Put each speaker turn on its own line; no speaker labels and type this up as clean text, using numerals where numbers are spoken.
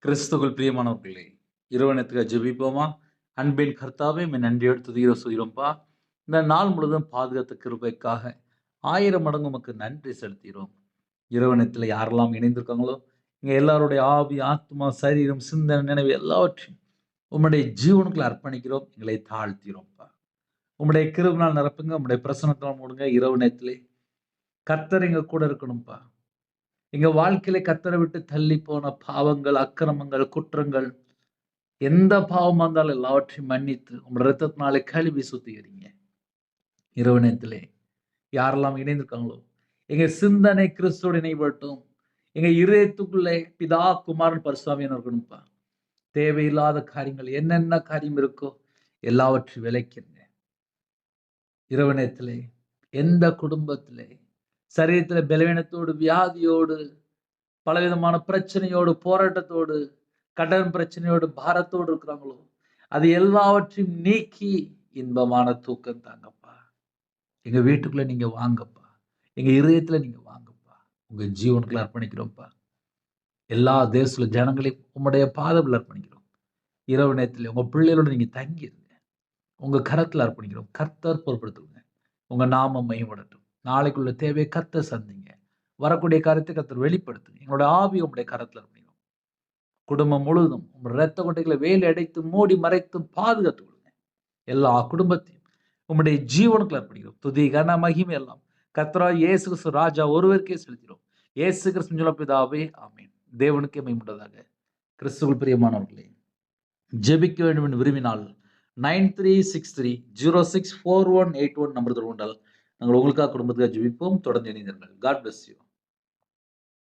கிறிஸ்துவுக்குள் பிரியமானவர்களே, இறைவனிடத்திலே ஜெபிப்போமா? அன்பின் கர்த்தாவே, உம்மை நன்றியோடு துதிக்கிறோம், சொல்கிறோம்ப்பா. இந்த நாள் முழுவதும் பாதுகாத்த கிருபைக்காக 1000 மடங்கு உமக்கு நன்றி செலுத்துகிறோம். இறைவனிடத்திலே யாரெல்லாம் இணைந்திருக்காங்களோ, இங்க எல்லாருடைய ஆவி, ஆத்துமா, சரீரம், சிந்தனை, நினைவு எல்லாவற்றையும் உம்முடைய ஜீவனுக்குள்ள அர்ப்பணிக்கிறோம். எங்களை தாழ்த்துகிறோம்ப்பா. உம்முடைய கிருபையினால் நிரப்புங்க. உம்முடைய பிரசன்னத்தால் மூடுங்க. இரவு நேரத்திலே கர்த்தர் எங்க கூட இருக்கணும்ப்பா. எங்க வாழ்க்கையில கர்த்தரை விட்டு தள்ளி போன பாவங்கள், அக்கிரமங்கள், குற்றங்கள், எந்த பாவமா இருந்தாலும் எல்லாவற்றையும் மன்னித்து உம்முடைய இரத்தத்தினாலே கழுவி சுத்திகரிங்க. இரவு நேரத்திலே யாரெல்லாம் இணைந்திருக்காங்களோ, எங்க சிந்தனை கிறிஸ்துவோடு இணைபடட்டும். எங்க இதயத்துக்குள்ளே பிதா, குமாரன், பரிசுத்தாவியானவர் இருக்கணும்ப்பா. தேவையில்லாத காரியங்கள் என்னென்ன காரியம் இருக்கோ எல்லாவற்றையும் விலக்கிருங்க. இரவு நேரத்திலே எந்த குடும்பத்திலே சரீரத்திலே பலவீனத்தோடு, வியாதியோடு, பலவிதமான பிரச்சனையோடு, போராட்டத்தோடு, கடன் பிரச்சனையோடு, பாரத்தோடு இருக்கிறாங்களோ, அது எல்லாவற்றையும் நீக்கி இன்பமான தூக்கம் தாங்கப்பா. எங்க வீட்டுக்குள்ள நீங்க வாங்கப்பா. எங்க இதயத்துல நீங்க வாங்கப்பா. உங்க ஜீவனுக்குள்ள அர்ப்பணிக்கிறோம்ப்பா. எல்லா தேச ஜனங்களையும் உம்முடைய பாதத்தில் அர்ப்பணிக்கிறோம். இரவு நேரத்திலே உங்க பிள்ளைகளோட நீங்க தங்கிருங்க. உங்க கரத்துல அர்ப்பணிக்கிறோம். கர்த்தர் பொறுப்படுத்துங்க. உங்க நாமம் மகிமைப்படட்டும். நாளைக்குள்ள தேவையை கர்த்தர் சந்திங்க. வரக்கூடிய காரியத்தை கர்த்தர் வெளிப்படுத்துங்க. எங்களோட ஆவி உம்முடைய கரத்துல அர்ப்பணிக்கிறோம். குடும்பம் முழுவதும் உங்களுடைய இரத்த கொட்டைகளை வேலி அடைத்து மூடி மறைத்து பாதுகாத்துக் கொள்ளுங்க. எல்லா குடும்பத்தையும் உம்முடைய ஜீவனுக்குள்ள அர்ப்பணிக்கிறோம். துதி கன மகிமை எல்லாம் கர்த்தராகிய இயேசு கிறிஸ்து ராஜா ஒருவருக்கே செலுத்தினோம். இயேசு கிறிஸ்து சொல்ல பிதாவே ஆமென். தேவனுக்கே மகிமையுண்டதாக. கிறிஸ்துவுக்குள் பிரியமானவர்களே, ஜெபிக்க வேண்டும் என்று விரும்பினால் 9363064181 நம்பர் தொடர்பு கொண்டால் நாங்கள் உங்களுக்காக குடும்பத்துக்காக ஜெபிப்போம். தொடர்ந்து இணைந்திருங்கள். God bless you.